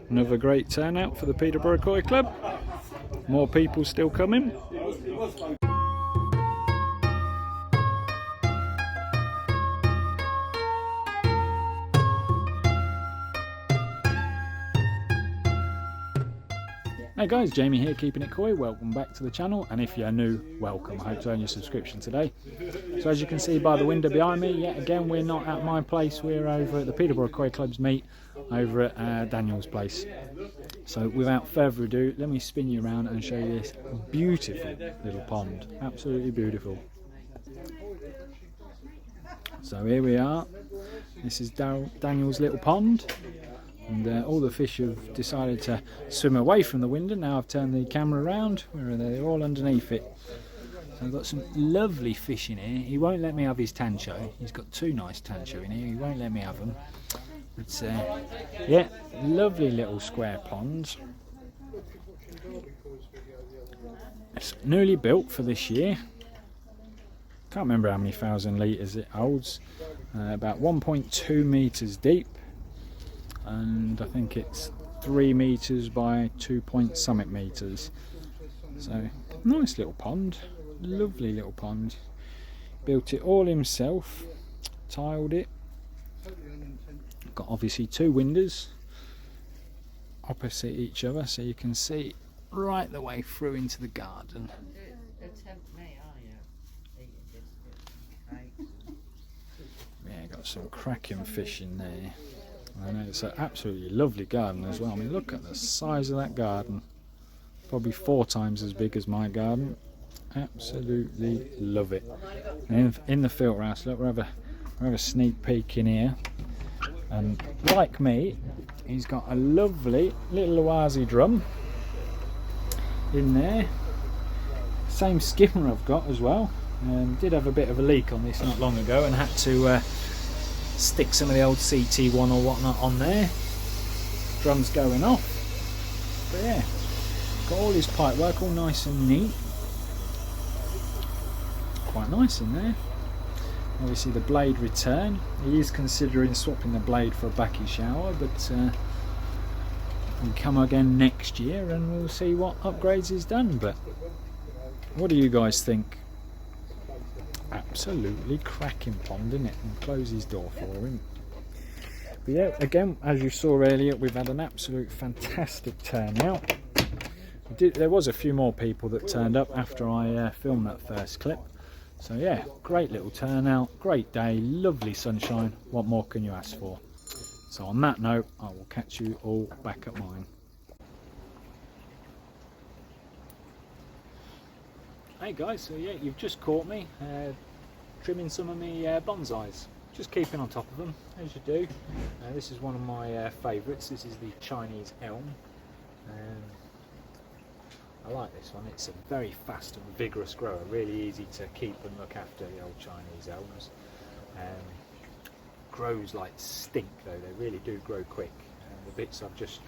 Another great turnout for the Peterborough Koi Club. More people still coming. Hey guys, Jamie here, keeping it koi. Welcome back to the channel, and if you're new, welcome. I hope to earn your subscription today. So as you can see by the window behind me, yet again we're not at my place, we're over at the Peterborough Koi Club's meet over at Daniel's place. So without further ado, let me spin you around and show you this beautiful little pond. Absolutely beautiful. So here we are. This is Daniel's little pond. And all the fish have decided to swim away from the window. Now I've turned the camera around, where are they? They're all underneath it. So I've got some lovely fish in here. He won't let me have his tancho. He's got two nice tancho in here. He won't let me have them. But yeah, lovely little square ponds. It's newly built for this year. Can't remember how many thousand litres it holds. About 1.2 metres deep. And I think it's 3 metres by 2-point-something metres. So nice little pond, lovely little pond. Built it all himself, tiled it. Got obviously 2 windows opposite each other, so you can see right the way through into the garden. Yeah, got some cracking fish in there. I know, it's an absolutely lovely garden as well. I mean, look at the size of that garden. Probably 4 times as big as my garden. Absolutely love it. And in the filter house, look, we'll have a sneak peek in here. And like me, he's got a lovely little oase drum in there. Same skimmer I've got as well. Did have a bit of a leak on this not long ago and had to stick some of the old CT1 or whatnot on there. Drum's going off. But yeah, got all his pipe work all nice and neat. Quite nice in there. Obviously the blade return. He is considering swapping the blade for a Bakki shower, but we'll come again next year and we'll see what upgrades he's done. But what do you guys think? Absolutely cracking pond, isn't it? And close his door for him. But yeah, again, as you saw earlier, we've had an absolute fantastic turnout. There was a few more people that turned up after I filmed that first clip. So yeah, great little turnout, great day, lovely sunshine. What more can you ask for? So on that note, I will catch you all back at mine. Hey guys, so yeah, you've just caught me trimming some of my bonsais. Just keeping on top of them, as you do. This is one of my favourites. This is the Chinese elm. I like this one. It's a very fast and vigorous grower, really easy to keep and look after, the old Chinese elms. Grows like stink though, they really do grow quick. The bits I've just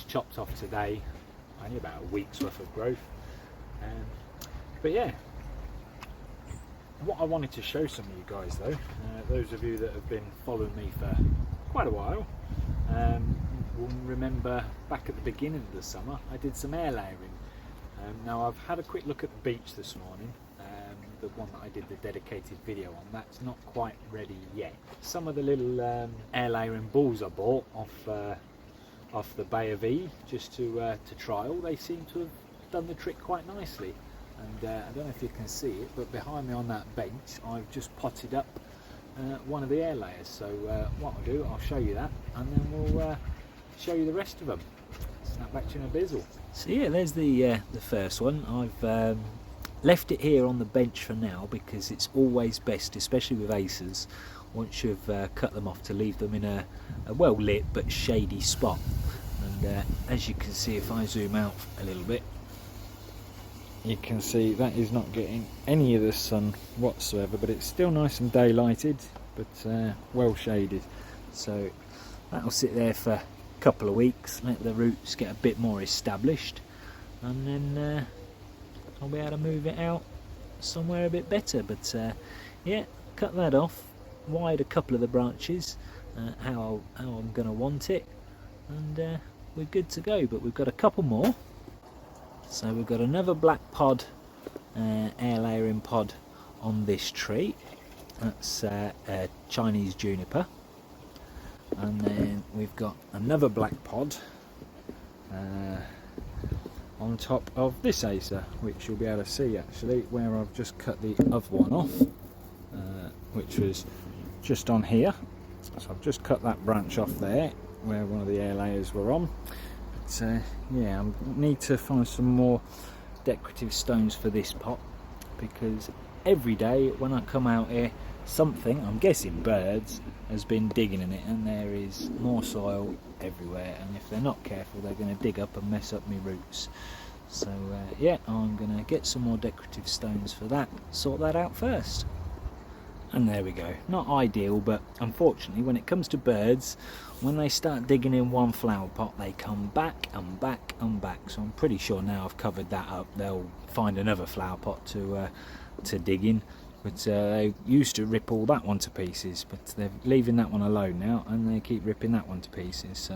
chopped off today, only about a week's worth of growth. But yeah, what I wanted to show some of you guys though, those of you that have been following me for quite a while, will remember back at the beginning of the summer I did some air layering. Now I've had a quick look at the beach this morning, the one that I did the dedicated video on. That's not quite ready yet. Some of the little air layering balls I bought off the Bay of E just to trial, they seem to have done the trick quite nicely. And I don't know if you can see it, but behind me on that bench I've just potted up one of the air layers. So what I'll do, I'll show you that, and then we'll show you the rest of them. Snap back to you in a bizzle. So yeah, there's the first one. I've left it here on the bench for now because it's always best, especially with Acers, once you've cut them off, to leave them in a well lit but shady spot. And as you can see, if I zoom out a little bit, you can see that is not getting any of the sun whatsoever, but it's still nice and daylighted, but well shaded. So that'll sit there for a couple of weeks, let the roots get a bit more established, and then I'll be able to move it out somewhere a bit better. But yeah, cut that off, wide a couple of the branches, how I'm going to want it, and we're good to go. But we've got a couple more. So we've got another black pod, air layering pod on this tree. That's a Chinese juniper. And then we've got another black pod on top of this Acer, which you'll be able to see actually where I've just cut the other one off, which was just on here. So I've just cut that branch off there where one of the air layers were on. But yeah, I need to find some more decorative stones for this pot, because every day when I come out here, something, I'm guessing birds, has been digging in it, and there is more soil everywhere, and if they're not careful they're going to dig up and mess up my roots. So yeah, I'm going to get some more decorative stones for that, sort that out first. And there we go. Not ideal, but unfortunately when it comes to birds, when they start digging in one flower pot, they come back and back and back. So I'm pretty sure now I've covered that up, they'll find another flower pot to dig in. But they used to rip all that one to pieces, but they're leaving that one alone now, and they keep ripping that one to pieces. So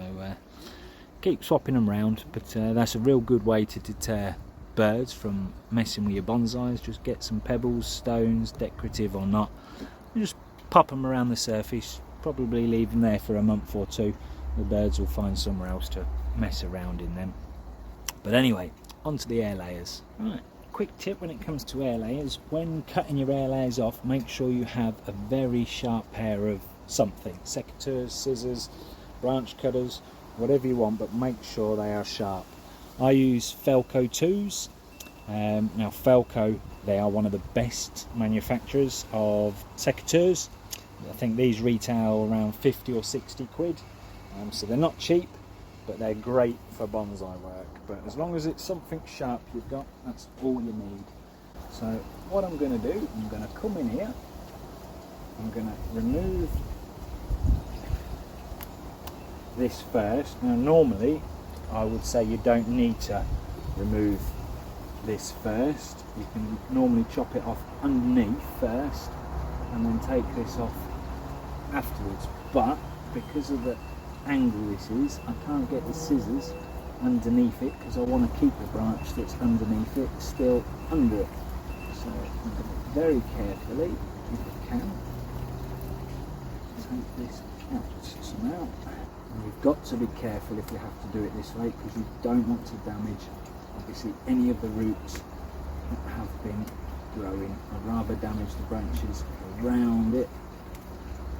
keep swapping them around, but that's a real good way to deter birds from messing with your bonsais. Just get some pebbles, stones, decorative or not, and just pop them around the surface, probably leave them there for a month or two. The birds will find somewhere else to mess around in them. But anyway, onto the air layers. Right, quick tip when it comes to air layers: when cutting your air layers off, make sure you have a very sharp pair of something, secateurs, scissors, branch cutters, whatever you want, but make sure they are sharp. I use Felco 2s. Now Felco, they are one of the best manufacturers of secateurs. I think these retail around 50 or 60 quid, so they're not cheap, but they're great for bonsai work. But as long as it's something sharp you've got, that's all you need. So what I'm going to do, I'm going to come in here, I'm going to remove this first. Now normally I would say you don't need to remove this first. You can normally chop it off underneath first and then take this off afterwards, but because of the angle this is, I can't get the scissors underneath it because I want to keep the branch that's underneath it still under it. So I'm going to very carefully, if I can, take this out somehow. And you've got to be careful if you have to do it this way, because you don't want to damage obviously any of the roots that have been growing. I'd rather damage the branches around it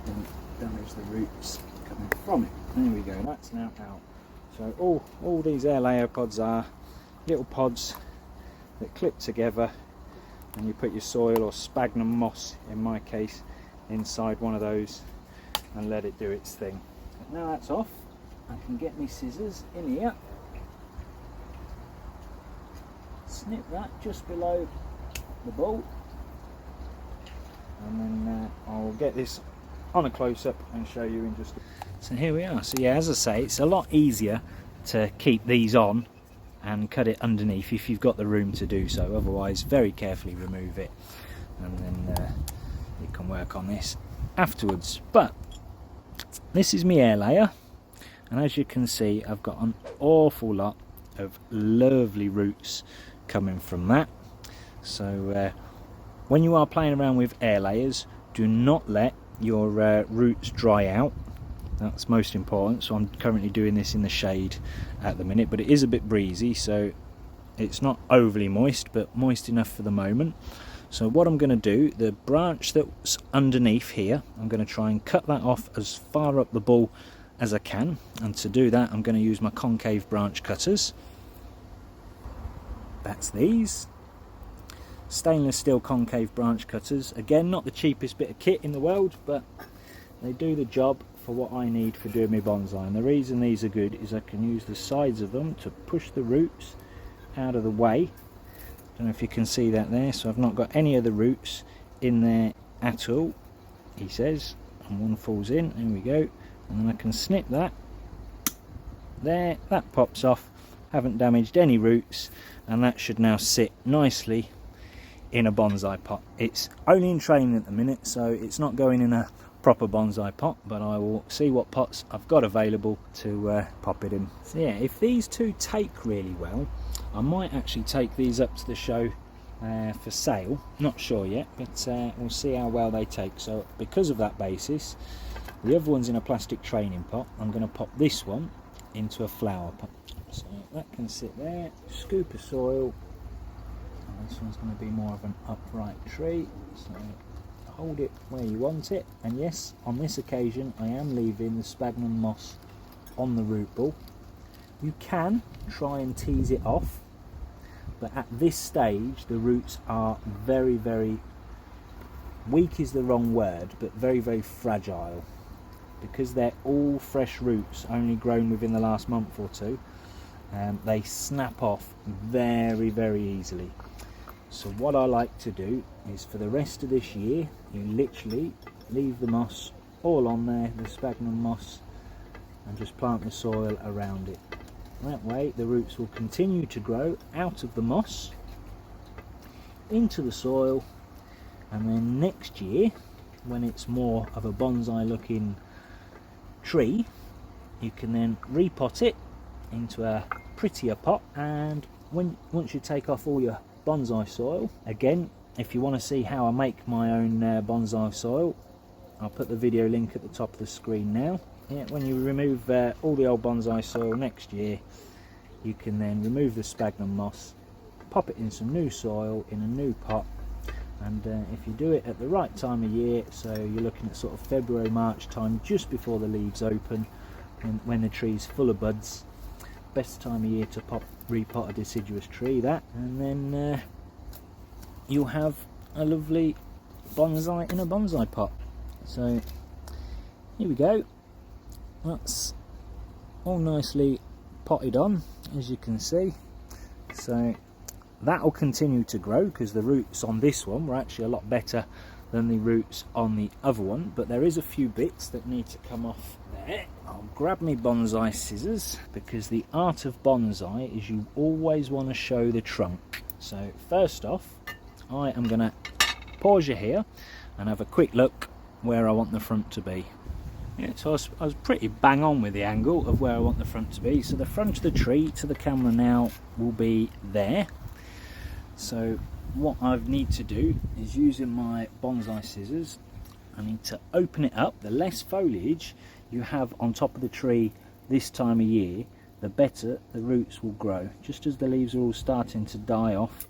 than damage the roots coming from it. There we go, that's now out. So all these air layer pods are little pods that clip together, and you put your soil or sphagnum moss, in my case, inside one of those and let it do its thing. Now that's off, I can get my scissors in here, snip that just below the bolt, and then I'll get this on a close-up and show you in just a... So here we are. So yeah, as I say, it's a lot easier to keep these on and cut it underneath if you've got the room to do so. Otherwise, very carefully remove it, and then you can work on this afterwards. But this is my air layer, and as you can see, I've got an awful lot of lovely roots coming from that. So when you are playing around with air layers, do not let your roots dry out. That's most important. So I'm currently doing this in the shade at the minute, but it is a bit breezy, so it's not overly moist, but moist enough for the moment. So what I'm going to do, the branch that's underneath here, I'm going to try and cut that off as far up the ball as I can, and to do that I'm going to use my concave branch cutters. That's these stainless steel concave branch cutters. Again, not the cheapest bit of kit in the world, but they do the job for what I need for doing my bonsai. And the reason these are good is I can use the sides of them to push the roots out of the way. Don't know if you can see that there. So I've not got any of the roots in there at all, he says, and one falls in. There we go. And then I can snip that there, that pops off, haven't damaged any roots, and that should now sit nicely in a bonsai pot. It's only in training at the minute, so it's not going in a proper bonsai pot, but I will see what pots I've got available to pop it in. So yeah, if these two take really well, I might actually take these up to the show for sale. Not sure yet, but we'll see how well they take. So because of that basis, the other one's in a plastic training pot. I'm going to pop this one into a flower pot. So that can sit there. Scoop of soil. And this one's going to be more of an upright tree. So hold it where you want it. And yes, on this occasion, I am leaving the sphagnum moss on the root ball. You can try and tease it off, but at this stage the roots are very, very weak is the wrong word, but very, very fragile, because they're all fresh roots only grown within the last month or two. They snap off very, very easily. So what I like to do is, for the rest of this year, you literally leave the moss all on there, the sphagnum moss, and just plant the soil around it. That way the roots will continue to grow out of the moss into the soil, and then next year, when it's more of a bonsai looking tree, you can then repot it into a prettier pot. And once you take off all your bonsai soil, again, if you want to see how I make my own bonsai soil, I'll put the video link at the top of the screen now. Yeah, when you remove all the old bonsai soil next year, you can then remove the sphagnum moss, pop it in some new soil in a new pot, and if you do it at the right time of year, so you're looking at sort of February, March time, just before the leaves open, and when the tree's full of buds, best time of year to repot a deciduous tree, that, and then you'll have a lovely bonsai in a bonsai pot. So here we go. That's all nicely potted on, as you can see. So that will continue to grow, because the roots on this one were actually a lot better than the roots on the other one, but there is a few bits that need to come off there. I'll grab my bonsai scissors, because the art of bonsai is you always want to show the trunk. So first off, I am going to pause you here and have a quick look where I want the front to be. Yeah, so I was pretty bang on with the angle of where I want the front to be. So the front of the tree to the camera now will be there. So what I need to do is, using my bonsai scissors, I need to open it up. The less foliage you have on top of the tree this time of year, the better the roots will grow. Just as the leaves are all starting to die off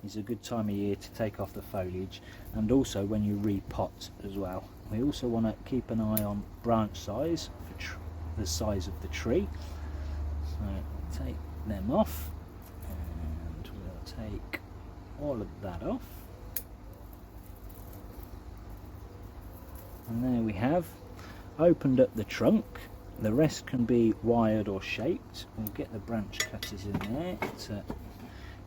is a good time of year to take off the foliage, and also when you repot as well. We also want to keep an eye on branch size for the size of the tree. So take them off, and we'll take all of that off. And there we have opened up the trunk. The rest can be wired or shaped. We'll get the branch cutters in there to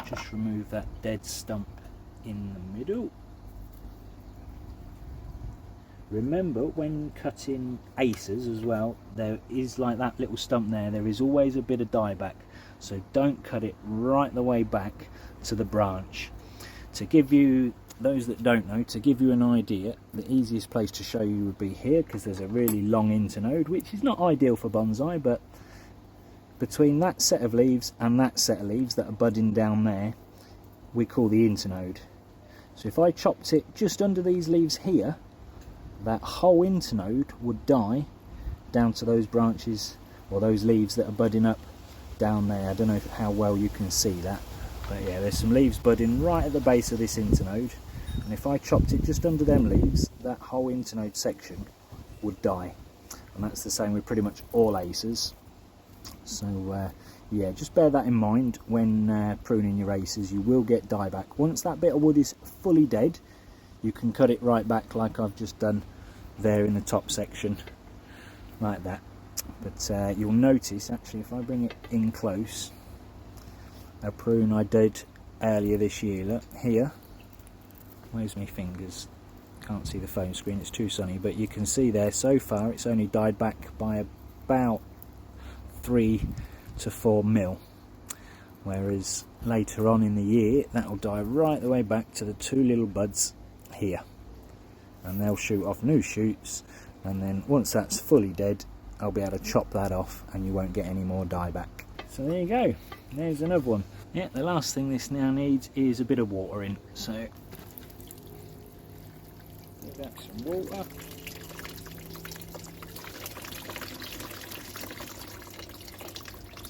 just remove that dead stump in the middle. Remember, when cutting acers as well, there is, like that little stump there is always a bit of dieback, so don't cut it right the way back to the branch. To give you, those that don't know, to give you an idea, the easiest place to show you would be here, because there's a really long internode, which is not ideal for bonsai, but between that set of leaves and that set of leaves that are budding down there, we call the internode. So if I chopped it just under these leaves here, that whole internode would die down to those branches or those leaves that are budding up down there. I don't know how well you can see that, but yeah, there's some leaves budding right at the base of this internode, and if I chopped it just under them leaves, that whole internode section would die. And that's the same with pretty much all acers. So yeah, just bear that in mind when pruning your acers. You will get dieback. Once that bit of wood is fully dead, you can cut it right back like I've just done there in the top section, like that. But you'll notice, actually, if I bring it in close, a prune I did earlier this year, look here, where's my fingers, can't see the phone screen, it's too sunny, but you can see there, so far it's only died back by about 3 to 4 mil, whereas later on in the year that will die right the way back to the 2 little buds here. and they'll shoot off new shoots, and then once that's fully dead I'll be able to chop that off and you won't get any more dieback. So there you go, there's another one. Yeah, the last thing this now needs is a bit of watering, so give that some water.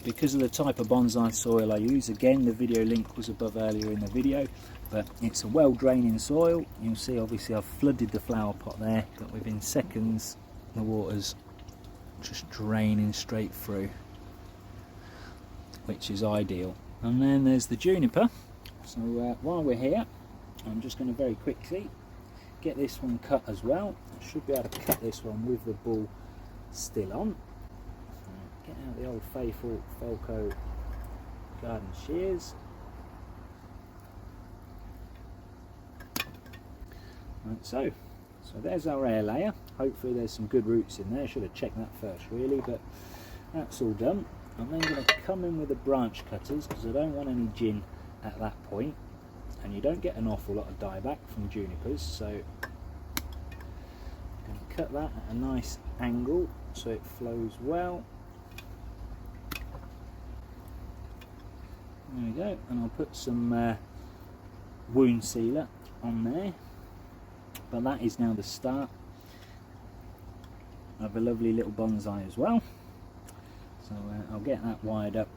Because of the type of bonsai soil I use, again the video link was above earlier in the video, but it's a well draining soil. You'll see obviously I've flooded the flower pot there, but within seconds the water's just draining straight through, which is ideal. And then there's the juniper. So while we're here, I'm just going to very quickly get this one cut as well. I should be able to cut this one with the bull still on. Get out the old faithful Felco garden shears. Right, so there's our air layer. Hopefully there's some good roots in there. Should have checked that first really, but that's all done. I'm then going to come in with the branch cutters because I don't want any gin at that point, and you don't get an awful lot of dieback from junipers, so I'm going to cut that at a nice angle so it flows well. There we go, and I'll put some wound sealer on there, but that is now the start of a lovely little bonsai as well. So I'll get that wired up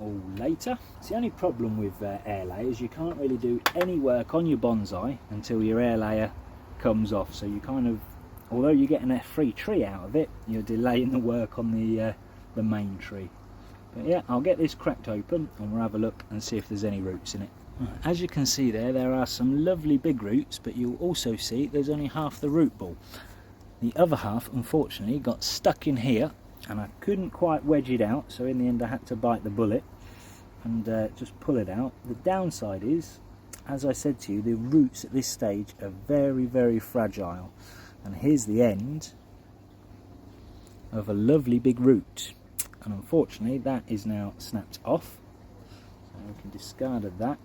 all later. It's the only problem with air layers, you can't really do any work on your bonsai until your air layer comes off, so you kind of, although you're getting a free tree out of it, you're delaying the work on the main tree. But yeah, I'll get this cracked open and we'll have a look and see if there's any roots in it. As you can see there are some lovely big roots, but you'll also see there's only half the root ball. The other half unfortunately got stuck in here and I couldn't quite wedge it out, so in the end I had to bite the bullet and just pull it out. The downside is, as I said to you, the roots at this stage are very, very fragile, and here's the end of a lovely big root. And unfortunately that is now snapped off, so we can discard of that.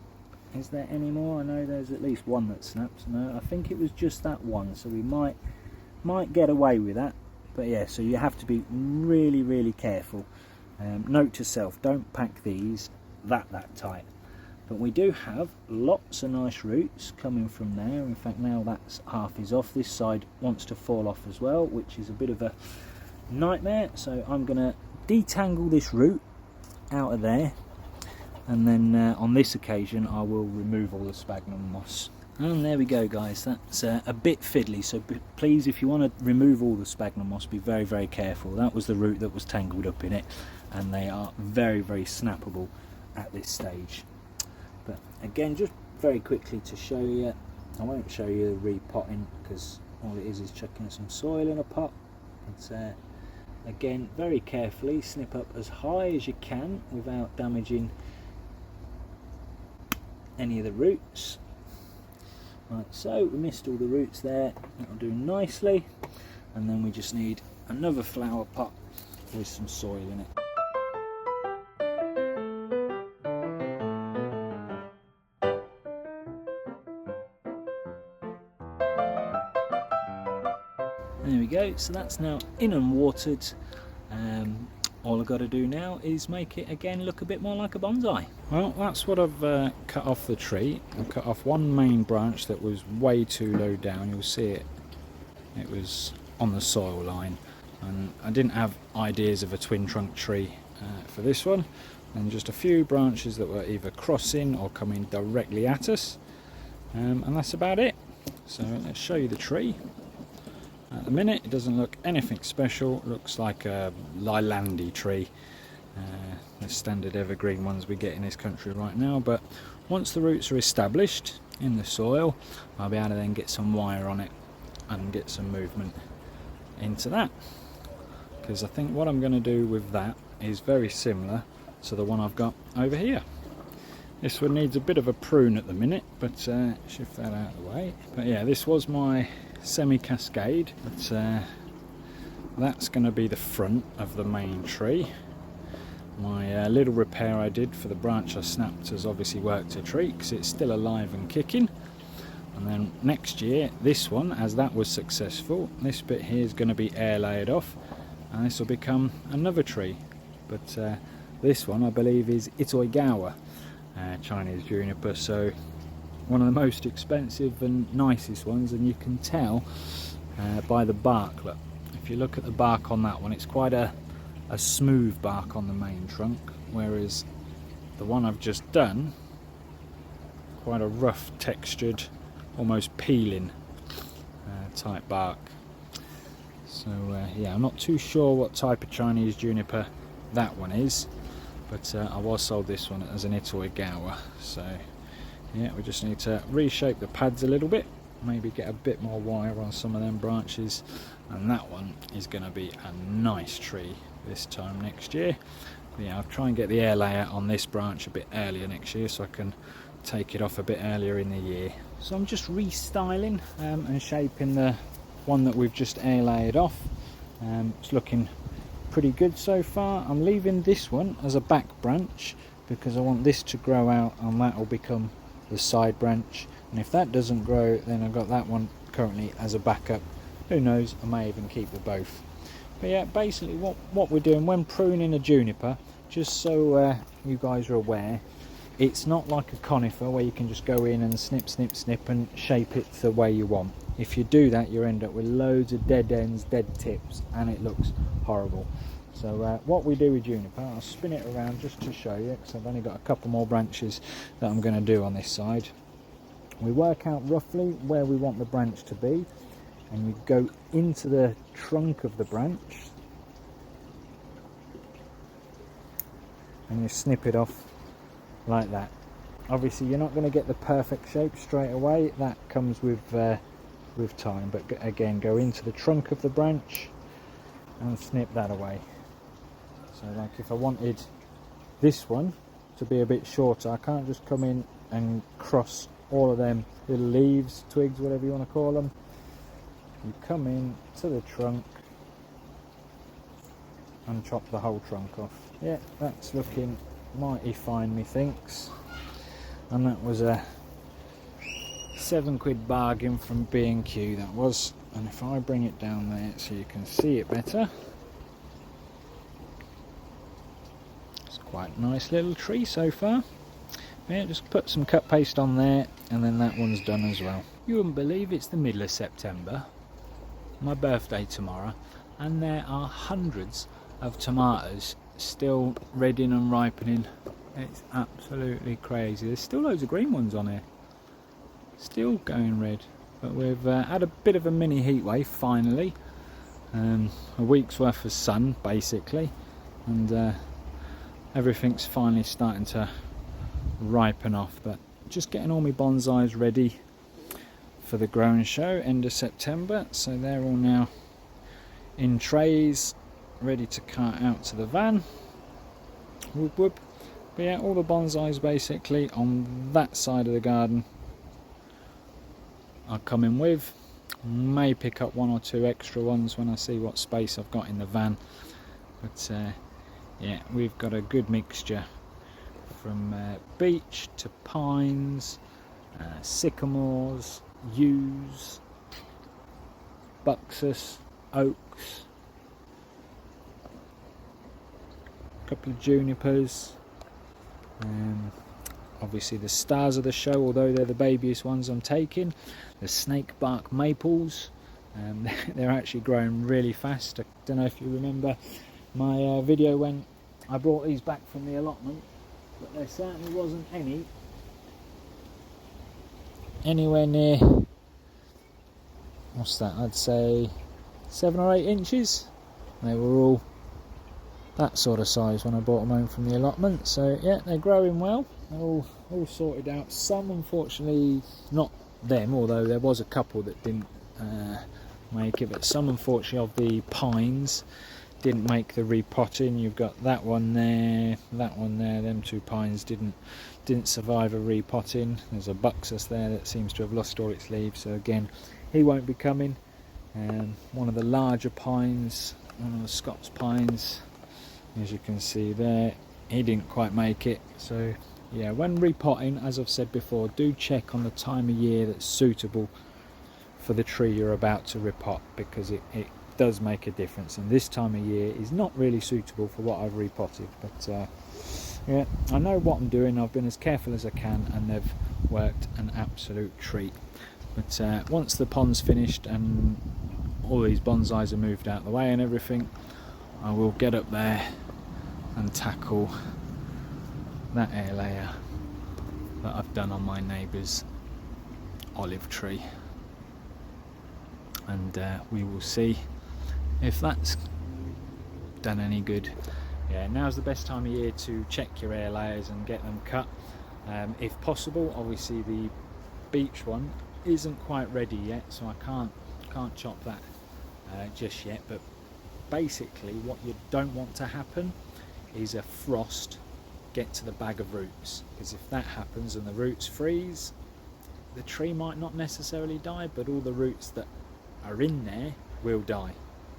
Is there any more? I know there's at least one that snapped. No, I think it was just that one, so we might get away with that. But yeah, so you have to be really, really careful. Note to self, don't pack these that tight. But we do have lots of nice roots coming from there. In fact, now that's half is off. This side wants to fall off as well, which is a bit of a nightmare. So I'm going to detangle this root out of there, and then on this occasion I will remove all the sphagnum moss. And there we go guys, that's a bit fiddly, so please, if you want to remove all the sphagnum moss, be very, very careful. That was the root that was tangled up in it, and they are very, very snappable at this stage. But again, just very quickly to show you, I won't show you the repotting because all it is chucking some soil in a pot. It's again, very carefully snip up as high as you can without damaging any of the roots. Right, so we missed all the roots there, that'll do nicely, and then we just need another flower pot with some soil in it. There we go, so that's now in and watered. All I've got to do now is make it again look a bit more like a bonsai. Well, that's what I've cut off the tree. I've cut off one main branch that was way too low down. You'll see it was on the soil line, and I didn't have ideas of a twin trunk tree for this one, and just a few branches that were either crossing or coming directly at us, and that's about it. So let's show you the tree. At the minute it doesn't look anything special, it looks like a Leylandii tree, the standard evergreen ones we get in this country right now. But once the roots are established in the soil, I'll be able to then get some wire on it and get some movement into that, because I think what I'm going to do with that is very similar to the one I've got over here. This one needs a bit of a prune at the minute, but shift that out of the way. But yeah, this was my semi-cascade, but that's going to be the front of the main tree. My little repair I did for the branch I snapped has obviously worked a treat because it's still alive and kicking. And then next year, this one, as that was successful, this bit here is going to be air layered off, and this will become another tree. But this one I believe is Itoigawa Chinese juniper, so one of the most expensive and nicest ones, and you can tell by the bark. Look, if you look at the bark on that one, it's quite a smooth bark on the main trunk, whereas the one I've just done, quite a rough textured, almost peeling type bark. So yeah, I'm not too sure what type of Chinese juniper that one is, but I was sold this one as an Itoigawa. So yeah, we just need to reshape the pads a little bit, maybe get a bit more wire on some of them branches, and that one is going to be a nice tree this time next year. But yeah, I'll try and get the air layer on this branch a bit earlier next year, so I can take it off a bit earlier in the year. So I'm just restyling and shaping the one that we've just air layered off. It's looking pretty good so far. I'm leaving this one as a back branch because I want this to grow out, and that will become the side branch. And if that doesn't grow, then I've got that one currently as a backup. Who knows, I may even keep the both. But yeah, basically what we're doing when pruning a juniper, just so you guys are aware, it's not like a conifer where you can just go in and snip, snip, snip and shape it the way you want. If you do that, you end up with loads of dead ends, dead tips, and it looks horrible. So what we do with juniper, I'll spin it around just to show you, because I've only got a couple more branches that I'm going to do on this side. We work out roughly where we want the branch to be, and you go into the trunk of the branch and you snip it off like that. Obviously you're not going to get the perfect shape straight away, that comes with time, but again, go into the trunk of the branch and snip that away. So like if I wanted this one to be a bit shorter, I can't just come in and cross all of them little leaves, twigs, whatever you want to call them. You come in to the trunk and chop the whole trunk off. Yeah, that's looking mighty fine, methinks. And that was a £7 bargain from B&Q, that was. And if I bring it down there so you can see it better, it's quite a nice little tree so far. Yeah, just put some cut paste on there, and then that one's done as well. You wouldn't believe it's the middle of September, my birthday tomorrow, and there are hundreds of tomatoes still redding and ripening. It's absolutely crazy. There's still loads of green ones on here, still going red. But we've had a bit of a mini heat wave finally, a week's worth of sun basically, and everything's finally starting to ripen off. But just getting all my bonsais ready for the growing show end of September, so they're all now in trays ready to cart out to the van. Whoop whoop. But yeah, all the bonsais basically on that side of the garden I'll come in with. May pick up one or two extra ones when I see what space I've got in the van. But yeah, we've got a good mixture from beech to pines, sycamores, yews, buxus, oaks, a couple of junipers. Obviously the stars of the show, although they're the babiest ones I'm taking, the snake bark maples. They're actually growing really fast. I don't know if you remember my video when I brought these back from the allotment, but there certainly wasn't anywhere near, what's that, I'd say 7 or 8 inches. They were all that sort of size when I brought them home from the allotment. So yeah, they're growing well. They're all sorted out. Some unfortunately not them, although there was a couple that didn't make it, but some unfortunately of the pines didn't make the repotting. You've got that one there, them two pines didn't survive a repotting. There's a buxus there that seems to have lost all its leaves, so again he won't be coming. One of the larger pines, one of the Scots pines, as you can see there, he didn't quite make it, so yeah, when repotting, as I've said before, do check on the time of year that's suitable for the tree you're about to repot, because it does make a difference, and this time of year is not really suitable for what I've repotted. But yeah, I know what I'm doing. I've been as careful as I can, and they've worked an absolute treat. But once the pond's finished and all these bonsais are moved out of the way and everything, I will get up there and tackle that air layer that I've done on my neighbour's olive tree, and we will see if that's done any good. Yeah, now's the best time of year to check your air layers and get them cut, if possible. Obviously the beech one isn't quite ready yet, so I can't chop that just yet. But basically what you don't want to happen is a frost get to the bag of roots, because if that happens and the roots freeze, the tree might not necessarily die, but all the roots that are in there will die.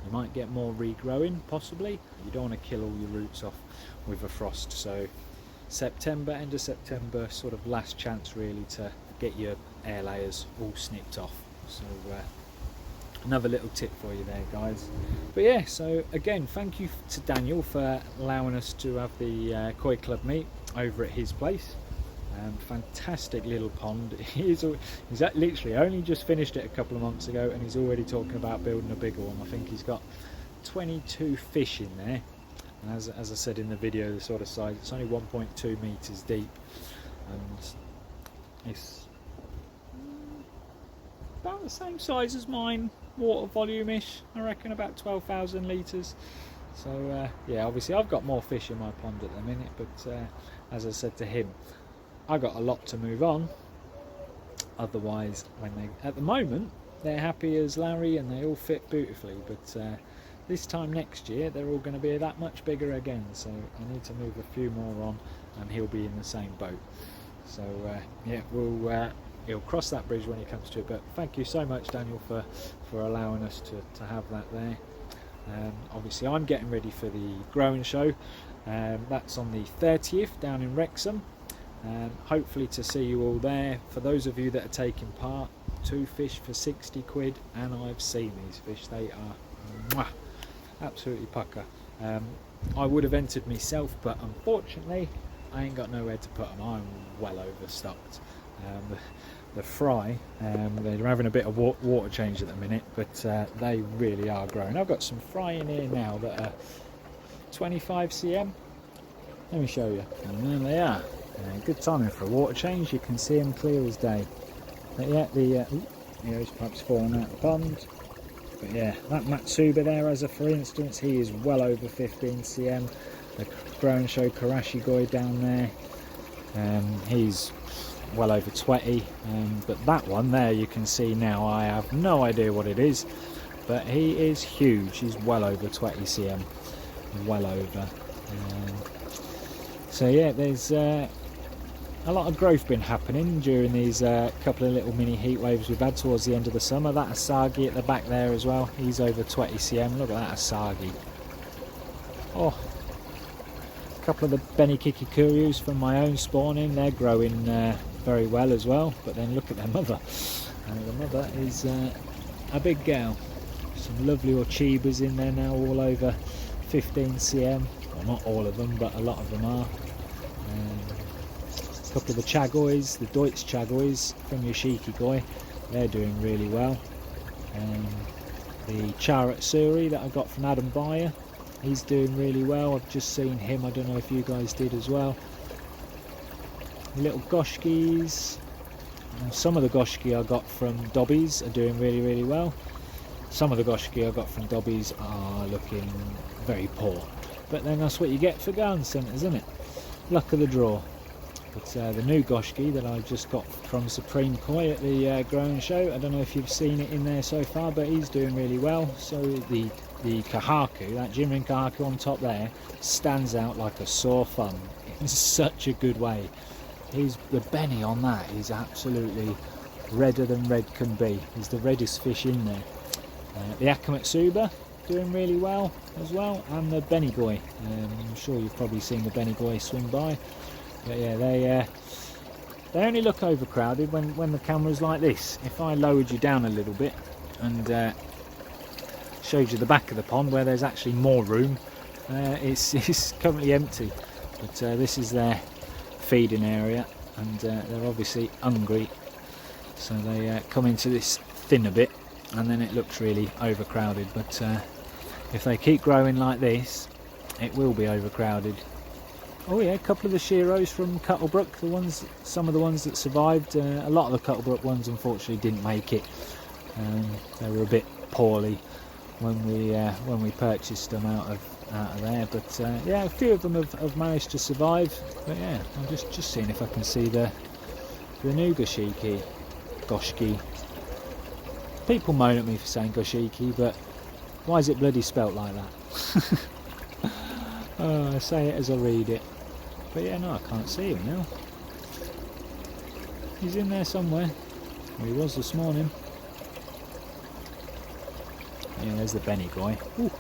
You might get more regrowing possibly. You don't want to kill all your roots off with a frost. So September, end of September, sort of last chance really to get your air layers all snipped off. So another little tip for you there, guys. But yeah, so again, thank you to Daniel for allowing us to have the Koi Club meet over at his place. Fantastic little pond. He's literally only just finished it a couple of months ago, and he's already talking about building a bigger one. I think he's got 22 fish in there, and as I said in the video, the sort of size, it's only 1.2 meters deep, and it's about the same size as mine, water volume-ish, I reckon about 12,000 litres. So yeah, obviously I've got more fish in my pond at the minute, but as I said to him, I got a lot to move on. Otherwise, at the moment they're happy as Larry and they all fit beautifully, but this time next year they're all going to be that much bigger again, so I need to move a few more on, and he'll be in the same boat. So yeah, he'll cross that bridge when he comes to it. But thank you so much, Daniel, for allowing us to have that there. Obviously I'm getting ready for the growing show. That's on the 30th down in Wrexham. Hopefully to see you all there. For those of you that are taking part, 2 fish for 60 quid, and I've seen these fish, they are absolutely pucker. I would have entered myself, but unfortunately I ain't got nowhere to put them. I'm well overstocked. The fry, they're having a bit of water change at the minute, but they really are growing. I've got some fry in here now that are 25 cm. Let me show you, and there they are. Good timing for a water change. You can see them clear as day. But yeah, here's perhaps falling out of the pond. But yeah, that Matsuba there, as a for instance, he is well over 15 cm. The growing show Karashi Goi down there, he's well over 20. But that one there, you can see now, I have no idea what it is, but he is huge. He's well over 20 cm, well over. So yeah, there's a lot of growth been happening during these couple of little mini heat waves we've had towards the end of the summer. That Asagi at the back there as well, he's over 20 cm. Look at that Asagi. Oh, a couple of the Beni Kikikuryus from my own spawning, they're growing very well as well. But then look at their mother. The mother is a big gal. Some lovely Ochibas in there now, all over 15 cm. Well, not all of them, but a lot of them are. A couple of the Chagois, the Deutsch Chagois from Yoshiki Goi, they're doing really well. The Charat Suri that I got from Adam Bayer, he's doing really well. I've just seen him, I don't know if you guys did as well. The little Goshkis, some of the Goshki I got from Dobbies are doing really, really well. Some of the Goshki I got from Dobbies are looking very poor. But then that's what you get for garden centres, isn't it? Luck of the draw. But the new Goshki that I just got from Supreme Koi at the growing show, I don't know if you've seen it in there so far, but he's doing really well. So the Kahaku, that Jinrin Kahaku on top there, stands out like a sore thumb in such a good way. The Beni on that is absolutely redder than red can be. He's the reddest fish in there. The Akamatsuba doing really well as well, and the Benigoi. I'm sure you've probably seen the Benigoi swim by. But yeah, they only look overcrowded when the camera's like this. If I lowered you down a little bit and showed you the back of the pond where there's actually more room, it's currently empty. But this is their feeding area, and they're obviously hungry, so they come into this thinner bit, and then it looks really overcrowded. But if they keep growing like this, it will be overcrowded. Oh yeah, a couple of the shearos from Cuttlebrook, some of the ones that survived. A lot of the Cuttlebrook ones unfortunately didn't make it. They were a bit poorly when we purchased them out of there. But yeah, a few of them have managed to survive. But yeah, I'm just seeing if I can see the new goshiki. People moan at me for saying goshiki, but why is it bloody spelt like that? Oh, I say it as I read it. But yeah, no, I can't see him now. He's in there somewhere. Well, he was this morning. Yeah, there's the Bennygoy. Ooh,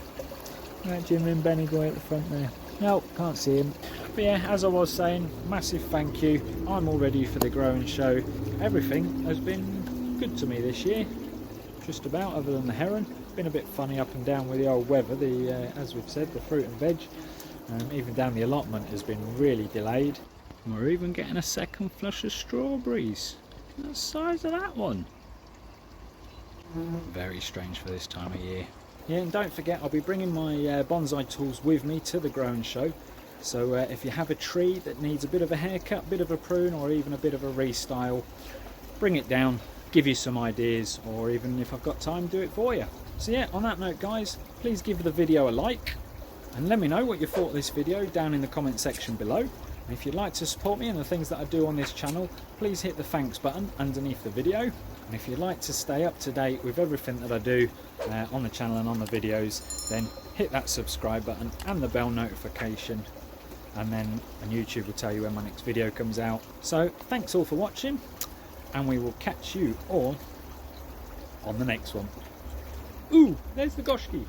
that Juniper Bennygoy at the front there. No, can't see him. But yeah, as I was saying, massive thank you. I'm all ready for the growing show. Everything has been good to me this year. Just about, other than the heron. Been a bit funny up and down with the old weather. As we've said, the fruit and veg. Even down the allotment has been really delayed. We're even getting a second flush of strawberries. The size of that one. Very strange for this time of year. Yeah, and don't forget, I'll be bringing my bonsai tools with me to the growing show. So if you have a tree that needs a bit of a haircut, a bit of a prune, or even a bit of a restyle, bring it down, give you some ideas, or even if I've got time, do it for you. So yeah, on that note guys, please give the video a like. And let me know what you thought of this video down in the comment section below. And if you'd like to support me and the things that I do on this channel, please hit the thanks button underneath the video. And if you'd like to stay up to date with everything that I do on the channel and on the videos, then hit that subscribe button and the bell notification. And then YouTube will tell you when my next video comes out. So thanks all for watching, and we will catch you all on the next one. Ooh, there's the goshki.